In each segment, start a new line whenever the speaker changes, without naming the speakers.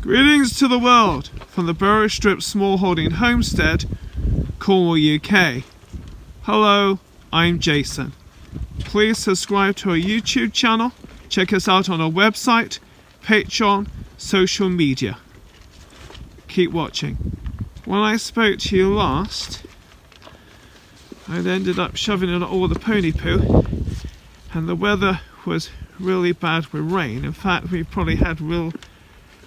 Greetings to the world from the Berrystrip Smallholding Homestead, Cornwall, UK. Hello, I'm Jason. Please subscribe to our YouTube channel, check us out on our website, Patreon, social media. Keep watching. When I spoke to you last, I'd ended up shoving in all the pony poo, and the weather was really bad with rain. In fact, we probably had real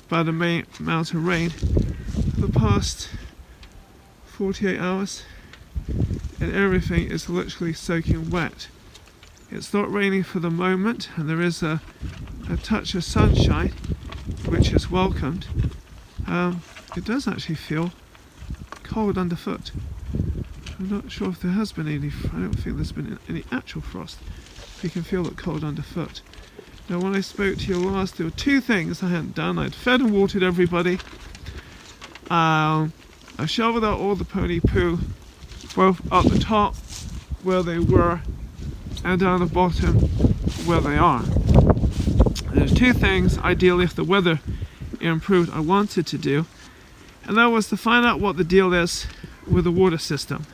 bad amount of rain for the past 48 hours, and everything is literally soaking wet. It's not raining for the moment, and there is a touch of sunshine, which is welcomed. It does actually feel cold underfoot. I'm not sure if there has been any, I don't think there's been any actual frost. You can feel it cold underfoot. Now, when I spoke to you last, there were two things I hadn't done. I'd fed and watered everybody. I shoveled out all the pony poo, both up the top where they were and down the bottom where they are. There's two things, ideally, if the weather improved, I wanted to do. And that was to find out what the deal is with the water system.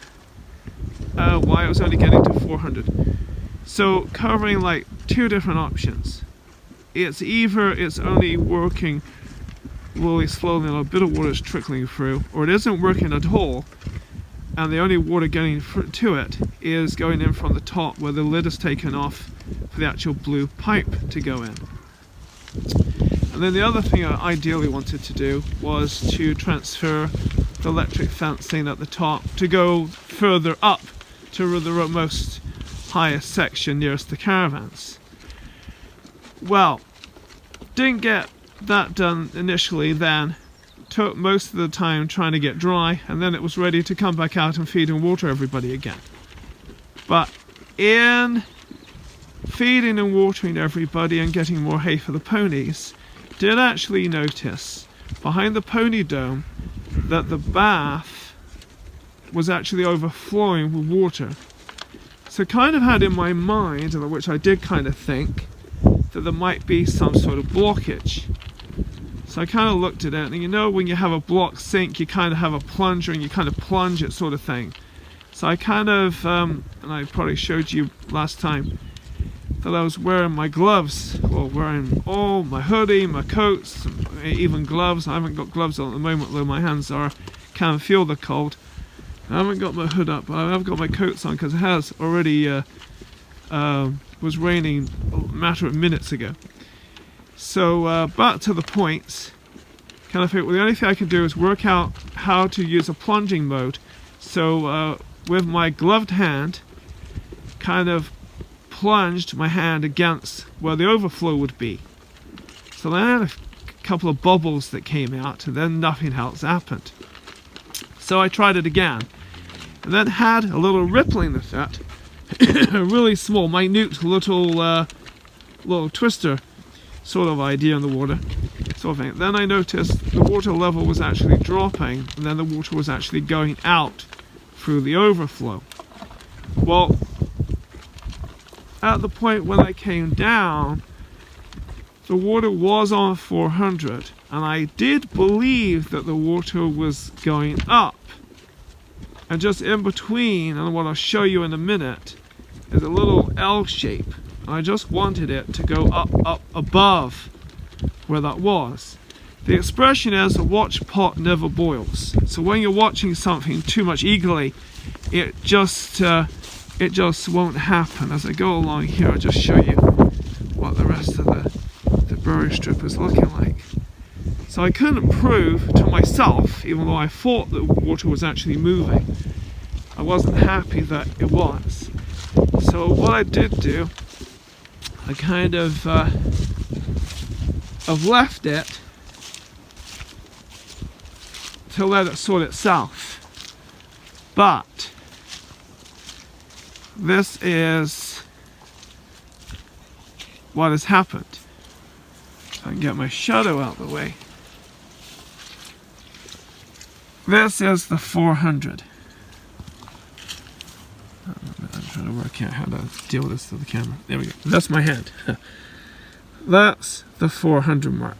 Why I was only getting to 400. So covering like two different options. It's either it's only working really slowly and a bit of water is trickling through, or it isn't working at all, and the only water getting to it is going in from the top where the lid is taken off for the actual blue pipe to go in. And then the other thing I ideally wanted to do was to transfer the electric fencing at the top to go further up to the most highest section nearest the caravans. Well, didn't get that done initially then. Took most of the time trying to get dry, and then it was ready to come back out and feed and water everybody again. But in feeding and watering everybody and getting more hay for the ponies, did actually notice behind the pony dome that the bath was actually overflowing with water. So kind of had in my mind, which I did kind of think, that there might be some sort of blockage. So I kind of looked at it, and you know when you have a blocked sink, you kind of have a plunger and you kind of plunge it sort of thing. So I kind of, and I probably showed you last time, that I was wearing my gloves, or wearing all my hoodie, my coats, even gloves. I haven't got gloves on at the moment, though my hands are, can feel the cold. I haven't got my hood up, but I have got my coats on because it has already was raining a matter of minutes ago. So back to the points. Kind of think, well, the only thing I can do is work out how to use a plunging mode. So with my gloved hand, kind of plunged my hand against where the overflow would be. So then I had a couple of bubbles that came out, and then nothing else happened. So I tried it again, and then had a little rippling effect, a really small, minute little twister sort of idea in the water, sort of thing. Then I noticed the water level was actually dropping, and then the water was actually going out through the overflow. Well, at the point when I came down, the water was on 400, and I did believe that the water was going up. And just in between, and what I'll show you in a minute, is a little L shape. And I just wanted it to go up above where that was. The expression is, a watch pot never boils. So when you're watching something too much eagerly, it just won't happen. As I go along here, I'll just show you what the rest of the Berrystrip is looking like. So I couldn't prove to myself, even though I thought that water was actually moving, I wasn't happy that it was. So what I did do, I kind of I've left it to let it sort itself. But this is what has happened. If I can get my shadow out of the way. This is the 400. I'm trying to work out how to deal with this to the camera. There we go. That's my hand. That's the 400 mark.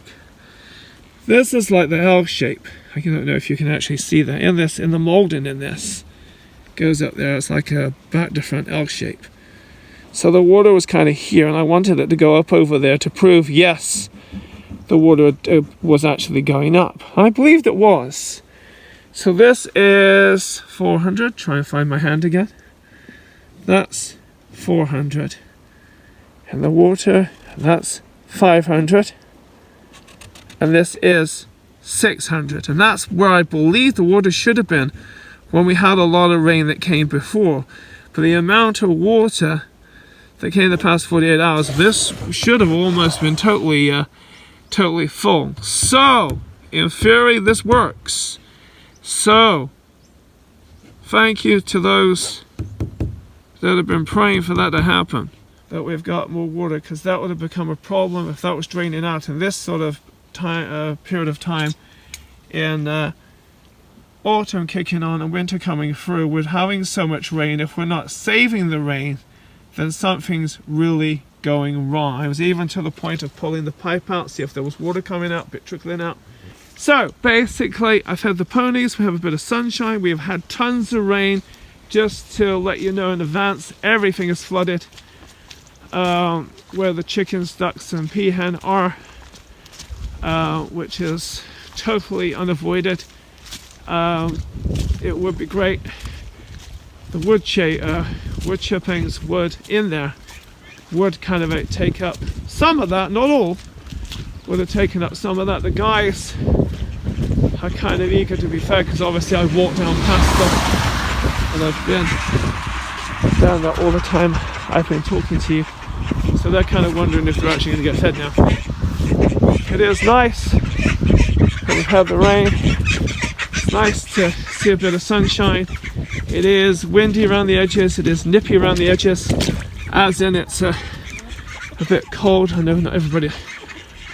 This is like the L shape. I don't know if you can actually see that in the molding in this. Goes up there, it's like a back to front L shape. So the water was kind of here, and I wanted it to go up over there to prove, yes, the water was actually going up. I believed it was. So this is 400. Try and find my hand again. That's 400. And the water, that's 500. And this is 600. And that's where I believe the water should have been when we had a lot of rain that came before. But the amount of water that came in the past 48 hours, this should have almost been totally full. So, in theory, this works. So, thank you to those that have been praying for that to happen, that we've got more water, because that would have become a problem if that was draining out in this sort of time, period of time, in autumn kicking on and winter coming through. With having so much rain, if we're not saving the rain, then something's really going wrong. I was even to the point of pulling the pipe out, see if there was water coming out, bit trickling out. So basically, I've had the ponies, we have a bit of sunshine, we have had tons of rain. Just to let you know in advance, everything is flooded. Where the chickens, ducks and peahen are, which is totally unavoided. It would be great. The wood chippings would in there would kind of take up some of that, not all, would have taken up some of that. The guys are kind of eager to be fed, because obviously I walked down past them and I've been down there all the time I've been talking to you, so they're kind of wondering if they're actually going to get fed now. It is nice that we've had the rain. It's nice to see a bit of sunshine. It is windy around the edges, it is nippy around the edges, as in it's a bit cold. I know not everybody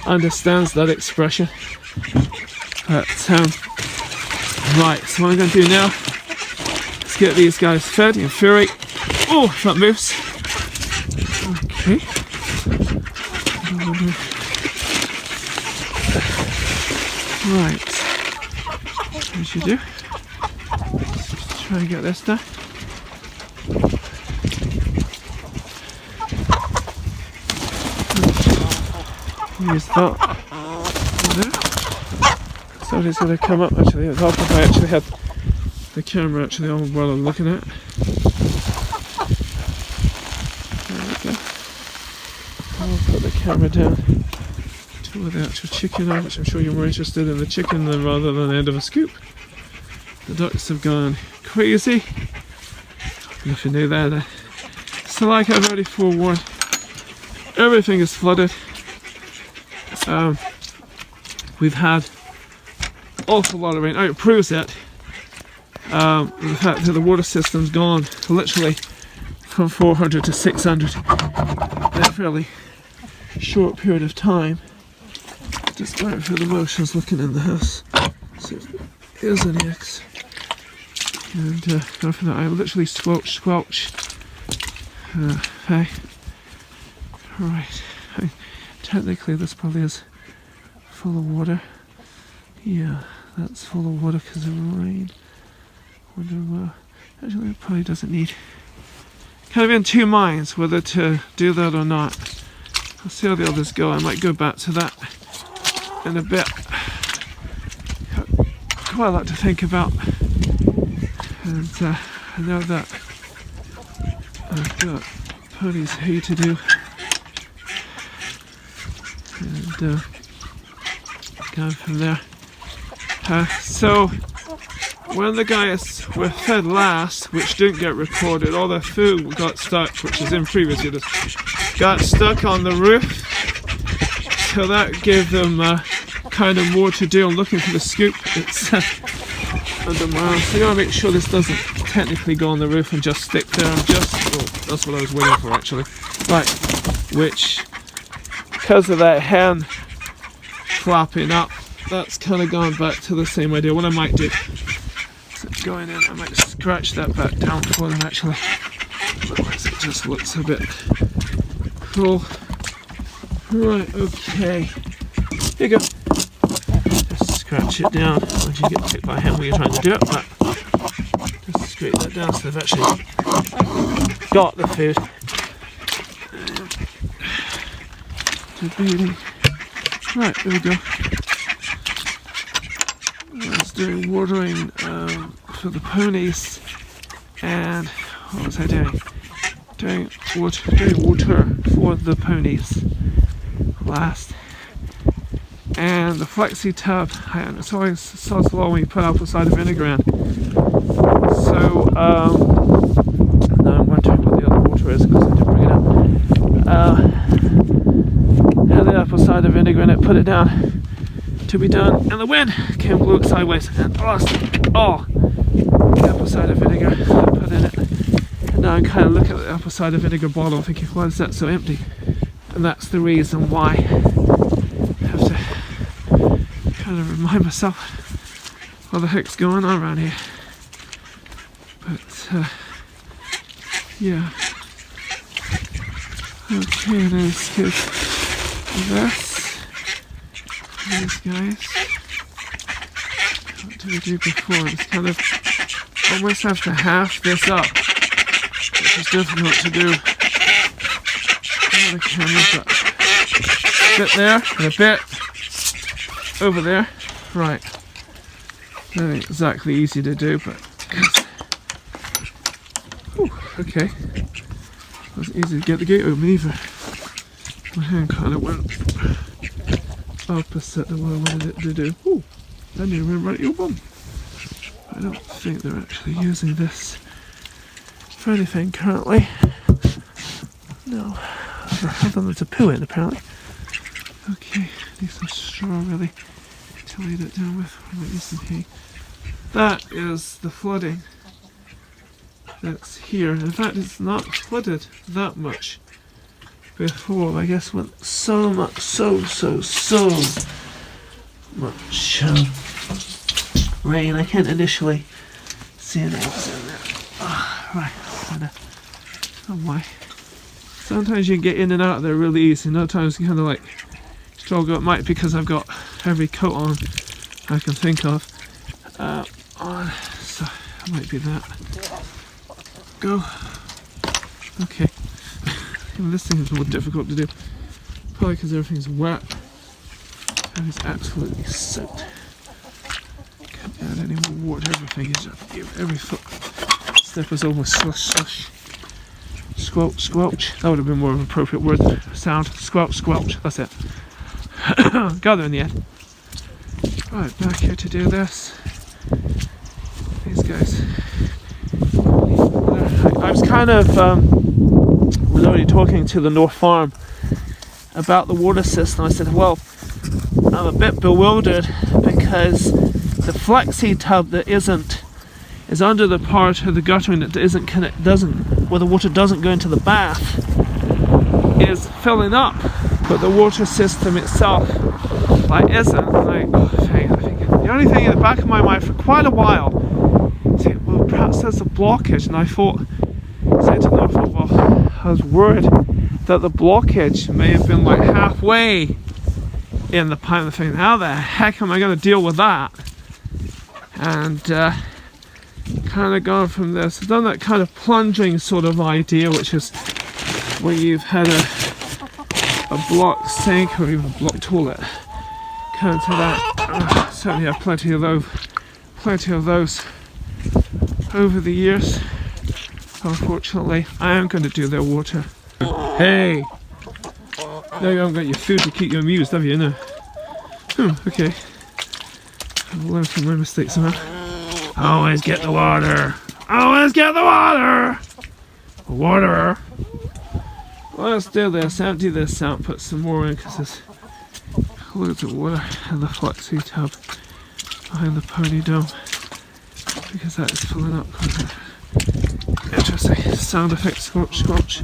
understands that expression, but right, so what I'm going to do now is get these guys fed in fury. Oh, that moves. Okay. Right, as you do. Try and get this done. Use that there. Somebody's going to come up. Actually, it would help if I actually had the camera actually on while I'm looking at it. There we go. I'll put the camera down to where the actual chicken are, which I'm sure you're more interested in the chicken than rather than the end of a scoop. The ducks have gone crazy. And if you knew that, so like I've already forewarned, everything is flooded. We've had an awful lot of rain. Oh, it proves it. The fact that the water system's gone literally from 400 to 600 in a fairly short period of time. Just going through the motions, looking in the house. See if there's any eggs. And after that, I literally squelch. Okay. Right. Technically, this probably is full of water. Yeah, that's full of water because of the rain. Actually, it probably doesn't need. Kind of in two minds whether to do that or not. I'll see how the others go. I might go back to that in a bit. Quite a lot to think about. And I know that I've got ponies hay to do. And going from there. So when the guys were fed last, which didn't get recorded, all their food got stuck, which is in previous videos, got stuck on the roof. So that gave them kind of more to do. I'm looking for the scoop. It's under my arm. So you want to make sure this doesn't technically go on the roof and just stick there. That's what I was waiting for actually. Right, which because of that hen flapping up, that's kind of gone back to the same idea. What I might do is going in, I might scratch that back down for them actually. Otherwise it just looks a bit cruel. Right, okay. Here you go. crouch it down once you get picked by him when you're trying to do it, but just straighten that down so they've actually got the food. To beauty. Right, there we go. I was doing watering for the ponies, and what was I doing? Doing water for the ponies last. And the flexi tub, it's always sods long when you put apple cider vinegar in. So now I'm wondering what the other water is because I didn't bring it up. Had the apple cider vinegar in it, put it down to be done, and the wind came, blew it sideways, and lost all the apple cider vinegar I put in it. And now I'm kind of looking at the apple cider vinegar bottle thinking, why is that so empty? And that's the reason why I have to kind of remind myself what the heck's going on around here. But yeah. Okay, let's get this. These guys. What did we do before? It's kind of almost have to half this up, which is difficult to do. The camera's got a bit there and a bit over there. Right. Not exactly easy to do, but whew, okay. It wasn't easy to get the gate open either. My hand kind of went opposite of what I wanted it to do. Ooh, I didn't even right open. I don't think they're actually using this for anything currently. No. Other than to poo in, apparently. Okay, need some straw really to lay that down with. What about this in here? That is the flooding that's here. In fact, it's not flooded that much before. I guess with so much, so much rain. I can't initially see anything in there. Oh, right, oh my. Sometimes you can get in and out of there really easy, and other times you kind of like struggle. It might be because I've got every coat on I can think of. So it might be that. Go. Okay. Even this thing is more difficult to do. Probably because everything's wet. And it's absolutely soaked. Can't add any more water. Everything is every foot step is almost slush. Squelch, squelch. That would have been more of an appropriate word. Sound. Squelch, squelch. That's it. Got there in the end. Right, back here to do this. These guys. I was kind of was already talking to the North Farm about the water system. I said, well, I'm a bit bewildered because the flexi tub that is under the part of the guttering that where the water doesn't go into the bath is filling up, but the water system itself isn't. I think the only thing in the back of my mind for quite a while, well, perhaps there's a blockage, and I thought, well, I was worried that the blockage may have been halfway in the pipe. Thing, how the heck am I going to deal with that? And kind of gone from this. I've done that kind of plunging sort of idea, which is where you've had a block sink or even a block toilet. Kind of to that. Certainly have plenty of those over the years. Unfortunately, I am going to do their water. Hey! Now you haven't got your food to keep you amused, have you? No. Okay. I've learned from my mistakes somehow. Always get the water! Always get the water! Water! Well, let's do this. Empty this out, put some more in because there's loads of water in the flexi tub behind the pony dome because that is filling up. Interesting. Sound effect, squelch, squelch.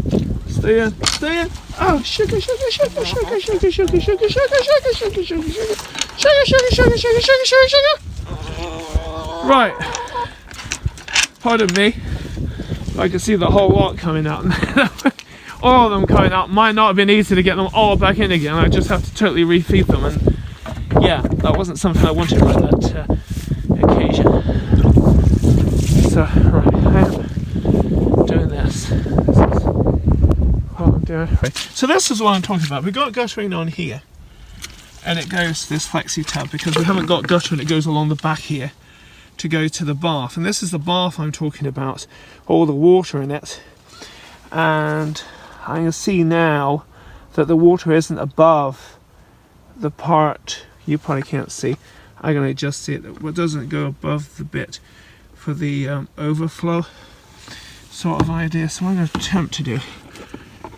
Stay in, stay in. Oh, sugar, sugar, sugar, sugar, sugar, sugar, sugar, sugar, sugar, sugar, sugar, sugar, sugar, sugar, sugar, sugar, sugar. Right. Pardon me. I can see the whole lot coming out. All of them coming out. Might not have been easy to get them all back in again. I just have to totally refeed them. And yeah, that wasn't something I wanted right that occasion. So, right, I am doing this. This is what I'm doing. Right. So this is what I'm talking about. We've got guttering on here, and it goes to this flexi tab because we haven't got guttering. It goes along the back here to go to the bath, and this is the bath I'm talking about, all the water in it. And I can see now that the water isn't above the part you probably can't see. I'm going to adjust it. It doesn't go above the bit for the overflow sort of idea. So what I'm going to attempt to do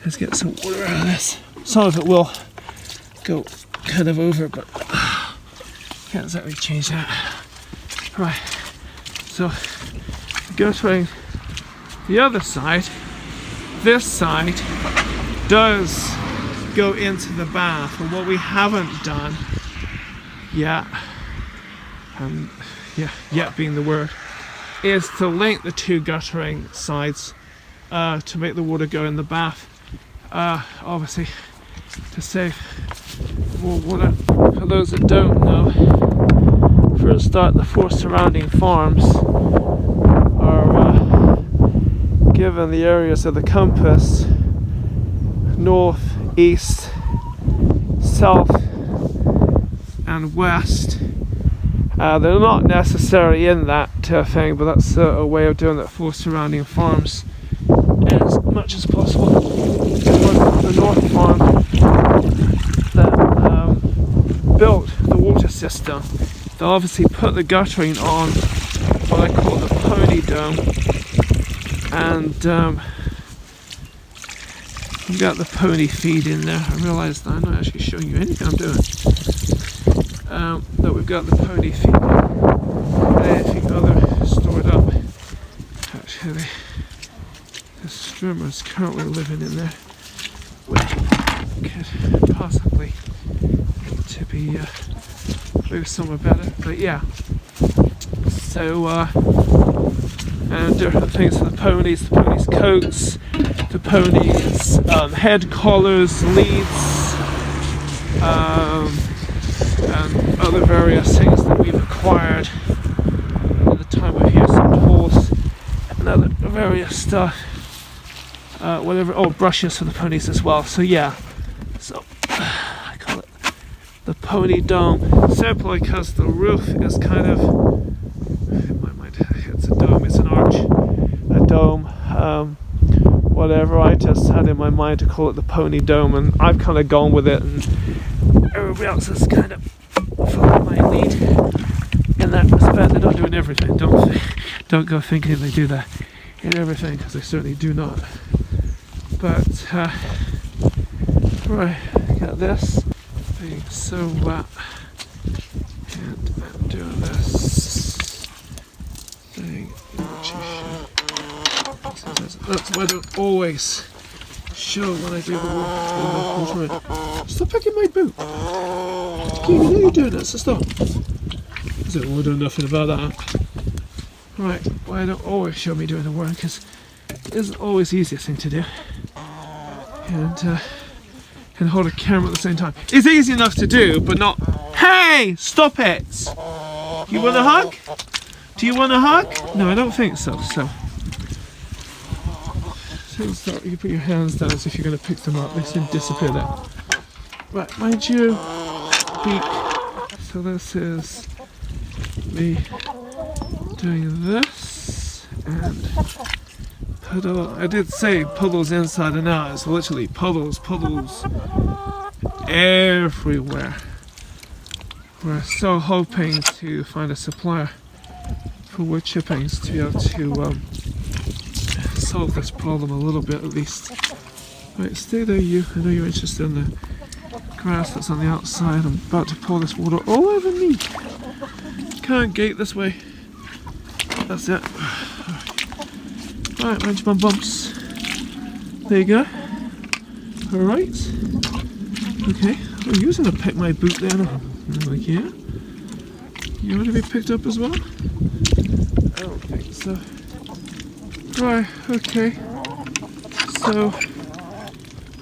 is get some water out of this. Some of it will go kind of over, but can't exactly change that. Right, so guttering the other side. This side does go into the bath, and what we haven't done yet, yet being the word, is to link the two guttering sides to make the water go in the bath. Obviously, to save more water. For those that don't know, for a start, the 4 surrounding farms are given the areas of the compass: north, east, south and west. They're not necessarily in that thing, but that's a way of doing it for surrounding farms as much as possible. The north farm that built the water system, they obviously put the guttering on what I call the pony dome, and we've got the pony feed in there. I realised I'm not actually showing you anything I'm doing. That we've got the pony feed and anything other stored up. Actually, the streamer's currently living in there, which could possibly to be moved somewhere better. But yeah, so and different things for the ponies coats, the ponies head collars, leads, and other various things that we've acquired at the time we're here, some tools and other various stuff, brushes for the ponies as well. So yeah, so I call it the pony dome, simply because the roof is kind of, in my mind it's a dome, it's an arch, a dome, whatever. I just had in my mind to call it the pony dome, and I've kind of gone with it, and everybody else has kind of followed my lead in that respect. They're not doing everything. Don't go thinking they do that in everything, because they certainly do not. But right, got this being so wet, and I'm doing this thing. That's why I don't always show when I do the water. Stop picking my boot. Okay, you know you're doing it, so stop. Is it? We'll do nothing about that. Right, why I don't always show me doing the work, because it isn't always the easiest thing to do. And hold a camera at the same time. It's easy enough to do, but not. Hey, stop it! You want a hug? Do you want a hug? No, I don't think so. So you put your hands down as if you're going to pick them up. They seem to disappear there. Right, mind you, beak. So this is me doing this, and puddle. I did say puddles inside and out. It's literally puddles everywhere. We're still hoping to find a supplier for wood chippings to be able to solve this problem a little bit at least. Right, stay there you. I know you're interested in the grass that's on the outside. I'm about to pour this water all over me. Can't gate this way. That's it. Right, mind your bum bumps. There you go. Alright. Okay. I'm using to pick my boot there. Like, yeah. You want to be picked up as well? I don't think so. Right, okay. So,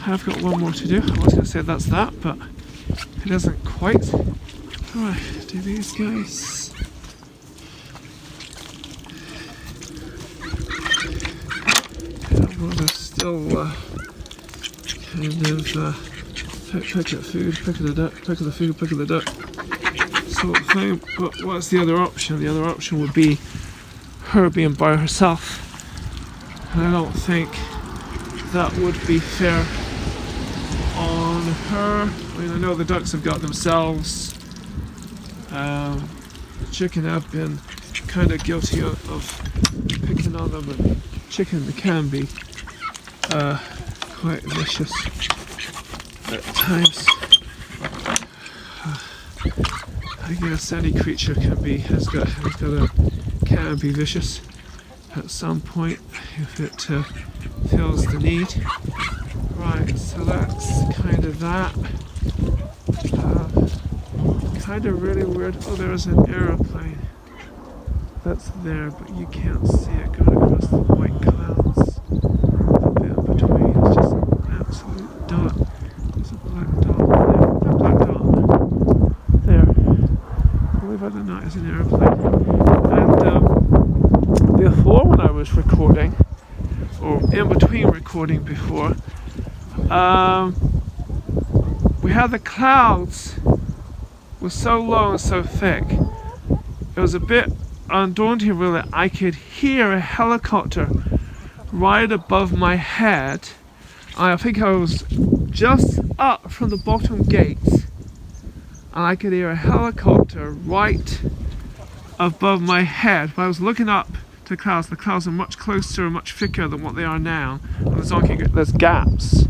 I've got one more to do. I was going to say that's that, but it isn't quite. Right, do these guys. Well, they're still kind of pick at food, pick at the duck, pick at the food, pick at the duck sort of thing. But what's the other option? The other option would be her being by herself. And I don't think that would be fair on her. I mean, I know the ducks have got themselves. Chicken have been kind of guilty of picking on them, and chicken can be quite vicious at times. I guess any creature can be vicious at some point if it feels the need. Right, so that's kind of that. Kind of really weird. Oh, there's an aeroplane that's there, but you can't see it going across the white clouds. A bit in between, it's just an absolute dot. There's a black dot there. A black dot there. Believe it or not, it's an aeroplane. And before, when I was recording, or in between recording before, we had the clouds were so low and so thick. It was a bit undaunting, really. I could hear a helicopter right above my head. I think I was just up from the bottom gates, and I could hear a helicopter right above my head. But I was looking up to the clouds. The clouds are much closer and much thicker than what they are now. And there's gaps.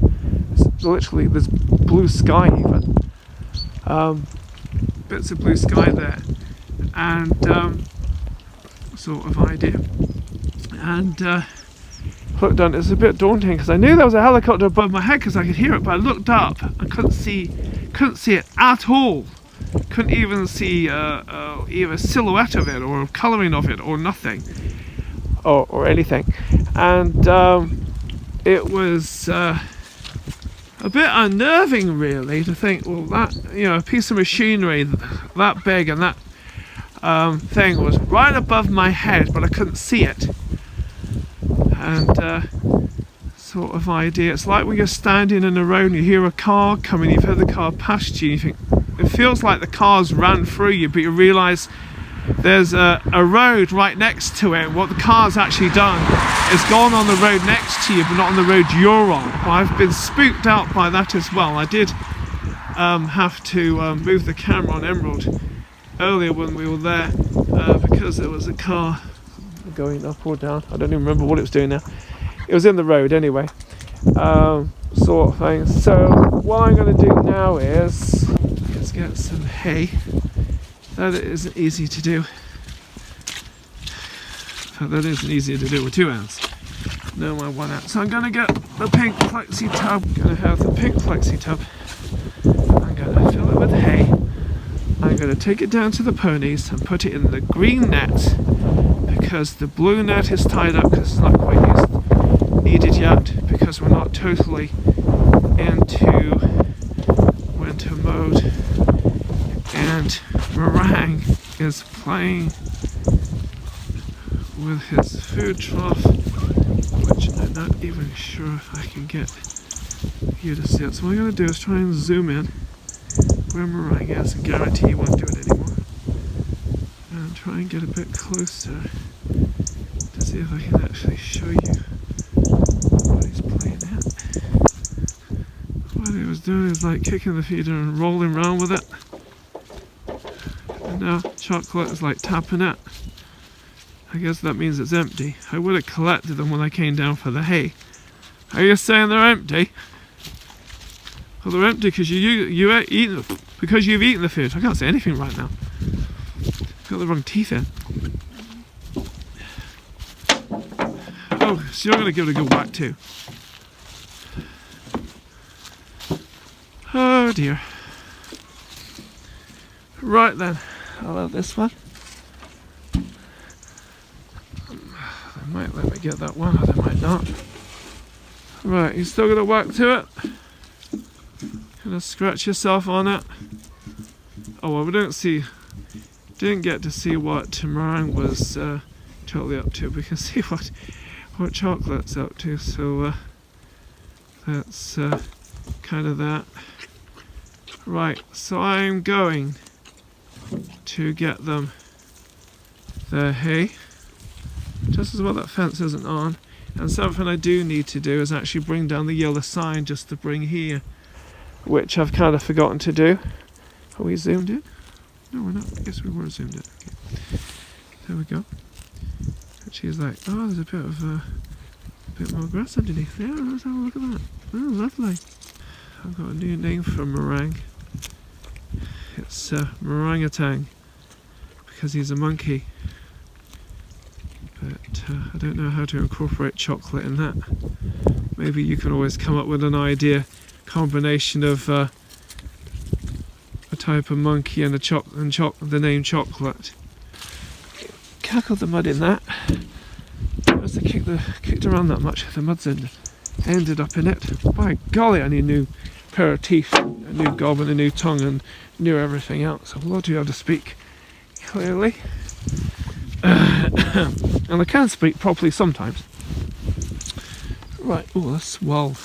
Literally, there's blue sky even. Bits of blue sky there, and sort of idea. And looked down. It's a bit daunting because I knew there was a helicopter above my head because I could hear it, but I looked up and couldn't see it at all. Couldn't even see either a silhouette of it or colouring of it or nothing, or anything. And it was a bit unnerving, really, to think, well, that, a piece of machinery that big and that thing was right above my head, but I couldn't see it. And sort of idea. It's like when you're standing in the road and you hear a car coming, you've heard the car past you, and you think, it feels like the car's ran through you, but you realise there's a road right next to it. What the car's actually done is gone on the road next to you, but not on the road you're on. Well, I've been spooked out by that as well. I did have to move the camera on Emerald earlier when we were there because there was a car going up or down. I don't even remember what it was doing now. It was in the road anyway, sort of thing. So what I'm going to do now is let's get some hay. That isn't easy to do. That isn't easy to do with two hands. No, my one hand. So I'm going to get the pink flexi tub. I'm going to have the pink flexi tub. I'm going to fill it with hay. I'm going to take it down to the ponies and put it in the green net because the blue net is tied up because it's not quite needed yet, because we're not totally into winter mode. And Meringue is playing with his food trough, which I'm not even sure if I can get you to see it. So what I'm going to do is try and zoom in where Meringue is, and guarantee he won't do it anymore. And try and get a bit closer to see if I can actually show you what he's playing at. What he was doing is like kicking the feeder and rolling around with it. And now Chocolate is like tapping it. I guess that means it's empty. I would have collected them when I came down for the hay. Are you saying they're empty? Well, they're empty because you've eaten the food. I can't say anything right now. Got the wrong teeth in. Oh, so you're going to give it a good whack too. Oh dear. Right then, I'll have this one. They might let me get that one, or they might not. Right, you still got to whack to it. Gonna scratch yourself on it. Oh well, didn't get to see what Meringue was totally up to. We can see what Chocolate's up to, so that's kind of that. Right, so I'm going to get them their hay, just as well that fence isn't on. And something I do need to do is actually bring down the yellow sign just to bring here, which I've kind of forgotten to do. Are we zoomed in? No, we're not. I guess we were zoomed in. Okay. There we go. And she's like, oh, there's a bit more grass underneath there. Let's have a look at that. Oh, lovely. I've got a new name for Meringue. It's Meringatang, because he's a monkey. But I don't know how to incorporate chocolate in that. Maybe you can always come up with an idea, combination of a type of monkey and the name Chocolate. Cackled the mud in that. As they kicked around that much, the mud's ended up in it. By golly, I need a new pair of teeth, a new gob and a new tongue, and knew everything else. I will be able to speak clearly. And I can speak properly sometimes. Right, oh, that's well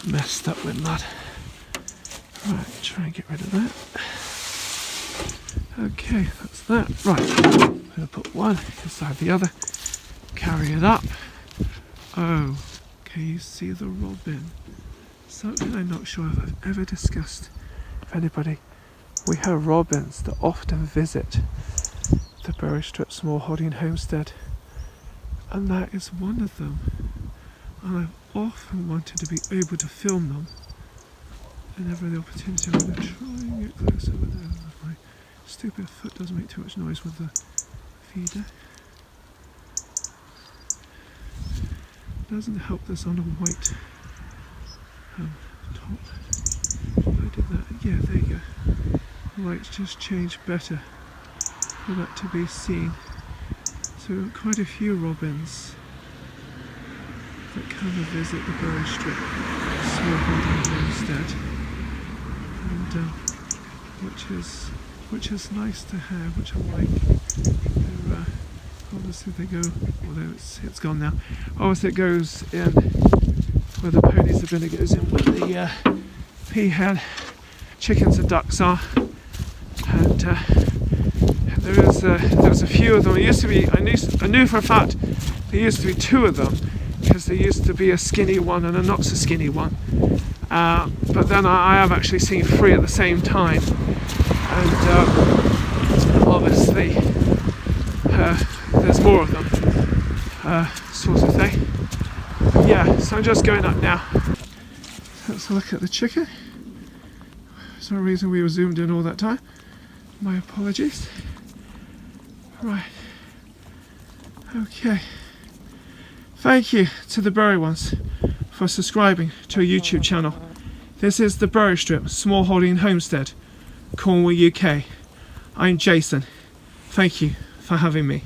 messed up with mud. Right, try and get rid of that. Okay, that's that. Right, I'm going to put one inside the other, carry it up. Oh, can you see the robin? Something I'm not sure if I've ever discussed with anybody. We have robins that often visit the Berrystrip smallholding homestead, and that is one of them. And I've often wanted to be able to film them. Whenever the opportunity, I'm going to try and get closer with it. My stupid foot doesn't make too much noise with the feeder. Doesn't help this on a white top. I did that. Yeah, there you go. Lights just changed better for that to be seen. So quite a few robins that come and visit the Berrystrip smallholding homestead, and which is nice to have, which I like. Obviously they go, although it's gone now. Obviously it goes in where the ponies have been. It goes in where the peahen chickens and ducks are, and there's a few of them. It used to be, I knew for a fact there used to be two of them, because there used to be a skinny one and a not so skinny one. But then I have actually seen three at the same time, and obviously there's more of them, sort of thing. But yeah, so I'm just going up now. Let's look at the chicken. There's no reason we were zoomed in all that time. My apologies. Right. Okay. Thank you to the Berry ones for subscribing to a YouTube channel. This is the Berrystrip Smallholding Homestead, Cornwall, UK. I'm Jason. Thank you for having me.